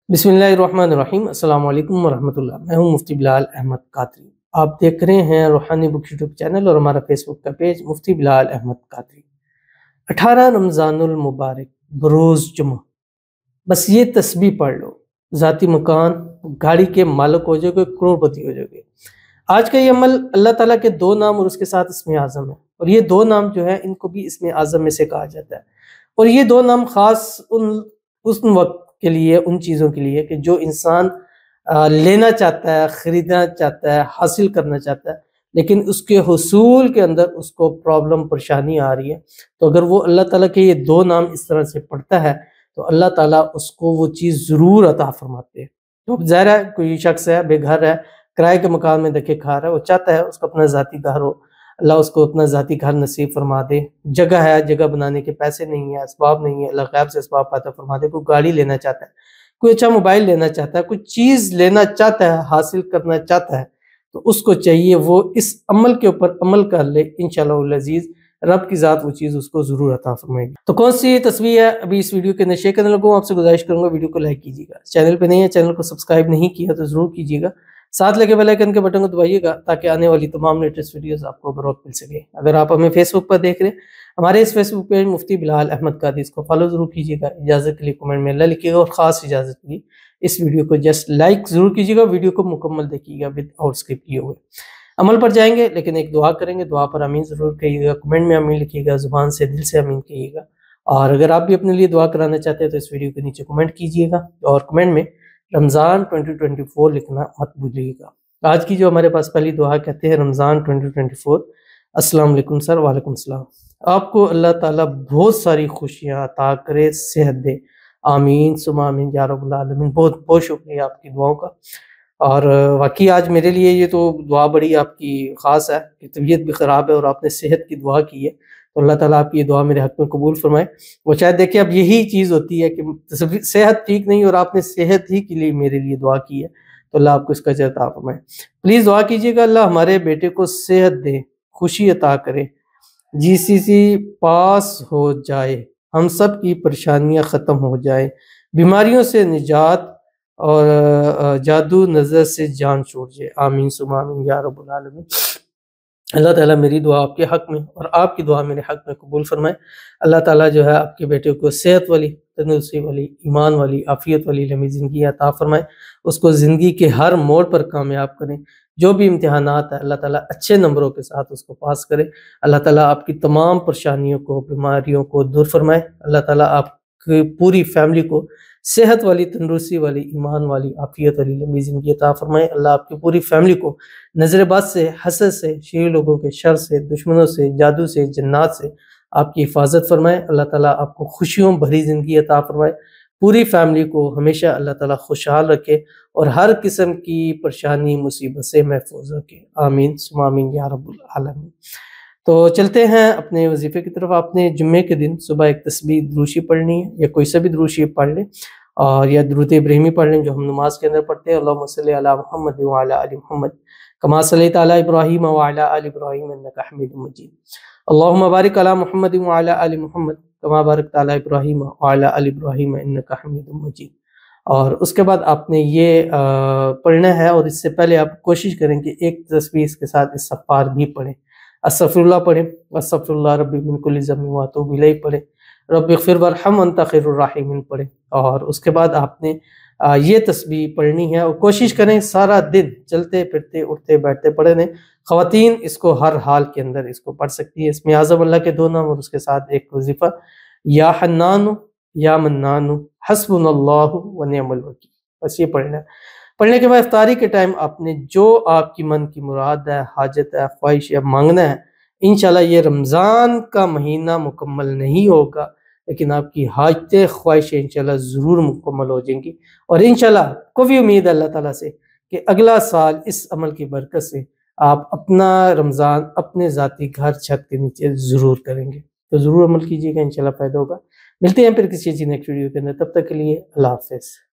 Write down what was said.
बिस्मिल्लाहिर्रहमानिर्रहीम। अस्सलाम वालेकुम वरहमतुल्लाह। मैं हूं मुफ्ती बिलाल अहमद कादरी। आप देख रहे हैं रूहानी बुक यूट्यूब चैनल और हमारा फेसबुक का पेज मुफ्ती बिलाल अहमद कादरी। 18 रमज़ानुल मुबारक बरोज़ जुमा, बस ये तस्बीह पढ़ लो, ज़ाती मकान गाड़ी के मालिक हो जाओगे, करोड़पति हो जाओगे। आज का ये अमल अल्लाह ताला के दो नाम और उसके साथ इसमें आज़म है, और ये दो नाम जो है इनको भी इसमें आज़म में से कहा जाता है। और ये दो नाम ख़ास उस वक्त के लिए, उन चीज़ों के लिए कि जो इंसान लेना चाहता है, ख़रीदना चाहता है, हासिल करना चाहता है, लेकिन उसके हुसूल के अंदर उसको प्रॉब्लम परेशानी आ रही है। तो अगर वो अल्लाह ताला के ये दो नाम इस तरह से पढ़ता है तो अल्लाह ताला उसको वो चीज़ ज़रूर अता फरमाते हैं। तो अब ज़ाहिर है कोई शख्स है, बेघर है, किराए के मकान में धक्के खा रहा है, वो चाहता है उसका अपना ज़ाती घर हो, अल्लाह उसको अपना ज़ाती घर नसीब फरमा दे। जगह है, जगह बनाने के पैसे नहीं है, असबाब नहीं है, अल्लाह गैब से असबाब अता फरमा दे। कोई गाड़ी लेना चाहता है, कोई अच्छा मोबाइल लेना चाहता है, कोई चीज़ लेना चाहता है, हासिल करना चाहता है, तो उसको चाहिए वो इस अमल के ऊपर अमल कर ले। इंशाअल्लाह अज़ीज़ रब की ज़ात वो चीज़ उसको ज़रूर अता फरमाएगी। तो कौन सी तस्वीर है अभी इस वीडियो के अंदर शेयर करने लगूँ, आपसे गुजारिश करूँगा वीडियो को लाइक कीजिएगा। चैनल पे नहीं है, चैनल को सब्सक्राइब नहीं किया तो ज़रूर कीजिएगा। साथ लगे बेल आइकन के बटन को दबाइएगा ताकि आने वाली तमाम लेटेस्ट वीडियोस आपको बर वक्त मिल सके। अगर आप हमें फेसबुक पर देख रहे हैं, हमारे इस फेसबुक पेज मुफ्ती बिलाल अहमद कादरी, इसको फॉलो ज़रूर कीजिएगा। इजाज़त के लिए कमेंट में अल्लाह लिखिएगा, और ख़ास इजाज़त के लिए इस वीडियो को जस्ट लाइक ज़रूर कीजिएगा। वीडियो को मुकम्मल देखिएगा विद आउट स्क्रिप्ट किए हुए। अमल पर जाएंगे, लेकिन एक दुआ करेंगे, दुआ पर आमीन ज़रूर कहिएगा, कमेंट में आमीन लिखिएगा, ज़ुबान से दिल से आमीन कहिएगा। और अगर आप भी अपने लिए दुआ कराना चाहते हैं तो इस वीडियो के नीचे कमेंट कीजिएगा, और कमेंट में रमज़ान 2024 लिखना मत भूलिएगा। आज की जो हमारे पास पहली दुआ कहते हैं रमज़ान 2024। अस्सलाम वालेकुम सर। वालेकुम सलाम। आपको अल्लाह ताला बहुत सारी खुशियाँ अता करे, सेहत दे, आमीन सुमा आमीन या रब्बुल आलमीन। बहुत बहुत शुक्रिया आपकी दुआओं का। और वाकई आज मेरे लिए ये तो दुआ बड़ी आपकी ख़ास है कि तबीयत भी ख़राब है और आपने सेहत की दुआ की है, तो अल्लाह ताला आपकी ये दुआ मेरे हक़ में कबूल फ़रमाए। वो शायद देखिए अब यही चीज़ होती है कि सेहत ठीक नहीं और आपने सेहत ही के लिए मेरे लिए दुआ की है, तो अल्लाह आपको इसका अजर अता फ़रमाए। प्लीज़ दुआ कीजिएगा अल्लाह हमारे बेटे को सेहत दे, खुशी अता करे, जीसीसी पास हो जाए, हम सब की परेशानियाँ ख़त्म हो जाए, बीमारियों से निजात और जादू नज़र से जान छूट जाए। आमीन सुमा आमीन या रब्बुल आलमीन। अल्लाह ताला मेरी दुआ आपके हक़ में और आपकी दुआ मेरे हक़ में कबूल फ़रमाए। अल्लाह ताला जो है आपके बेटे को सेहत वाली, तंदुरुस्ती वाली, ईमान वाली, आफ़ियत वाली लंबी ज़िंदगी अता फ़रमाए। उसको ज़िंदगी के हर मोड़ पर कामयाब करें। जो भी इम्तिहानात है अल्लाह ताला अच्छे नंबरों के साथ उसको पास करे। अल्लाह ताला आपकी तमाम परेशानियों को, बीमारियों को दूर फ़रमाए। अल्लाह ताला आपकी पूरी फ़ैमिली को सेहत वाली, तंदुरुस्ती वाली, ईमान वाली, आफ़ियत वाली लंबी ज़िंदगी अता फ़रमाए। अल्लाह आपकी पूरी फ़ैमिली को नज़र बद से, हसद से, शरीर लोगों के शर से, दुश्मनों से, जादू से, जन्नात से आपकी हिफाजत फ़रमाए। अल्लाह ताला आपको खुशियों भरी ज़िंदगी अता फ़रमाए। पूरी फ़ैमिली को हमेशा अल्लाह ताला खुशहाल रखे और हर किस्म की परेशानी, मुसीबत से महफूज रखे। आमीन सुमा आमीन या रब्बुल आलमीन। तो चलते हैं अपने वजीफ़े की तरफ। आपने जुम्मे के दिन सुबह एक तस्बीह दुरूशी पढ़नी है, या कोई सा भी दुरूद शरीफ पढ़ लें, और या दुरूद इब्राहिमी पढ़ लें जो हम नमाज के अंदर पढ़ते हैं। अल्लाहुम्मा सल्लि अला मुहम्मद व अला आलि मुहम्मद कमा सल्लैता अला इब्राहीम व अला आलि इब्राहीम इन्नका हमीदुम मजीद। अल्लाहुम्मा बारिक अला मुहम्मद व अला आलि मुहम्मद कमा बारकता अला इब्राहीम व अला आलि इब्राहीम इन्नका हमीदुम मजीद। और उसके बाद आपने ये पढ़ना है, और इससे पहले आप कोशिश करें कि एक तस्बीह इसके साथ इस्तग़फ़ार भी पढ़ें। अस्तग़फ़िरुल्लाह पढ़ें, अस्तग़फ़िरुल्लाह रब्बी मिन कुल्लि ज़ंबिन व अतूबु इलैहि पढ़ें, रब्बिग़फ़िर वरहम अंता खैरुर राहिमीन पढ़ें। और उसके बाद आपने ये तस्बीह पढ़नी है, और कोशिश करें सारा दिन चलते फिरते, उठते बैठते पढ़े रहें। ख़वातीन इसको हर हाल के अंदर इसको पढ़ सकती है। इसमें आज़म अल्लाह के दो नाम और उसके साथ एक वजीफ़ा, या हन्नानु या मन्नानु हस्बुनल्लाहु व निअमल वकील, बस ये पढ़ना है। पढ़ने के बाद इफ्तारी के टाइम आपने जो आपकी मन की मुराद है, हाजत है, ख्वाहिश है, मांगना है, इंशाल्लाह ये रमज़ान का महीना मुकम्मल नहीं होगा, लेकिन आपकी हाजतें, ख्वाहिशें इंशाल्लाह ज़रूर मुकम्मल हो जाएंगी। और इंशाल्लाह को भी उम्मीद है अल्लाह ताला से कि अगला साल इस अमल की बरकत से आप अपना रमज़ान अपने ज़ाती घर छत के नीचे ज़रूर करेंगे। तो ज़रूर अमल कीजिएगा, इंशाल्लाह फ़ायदा होगा। मिलते हैं फिर किसी नेक्स्ट वीडियो के अंदर, तब तक के लिए अल्लाह हाफ़िज़।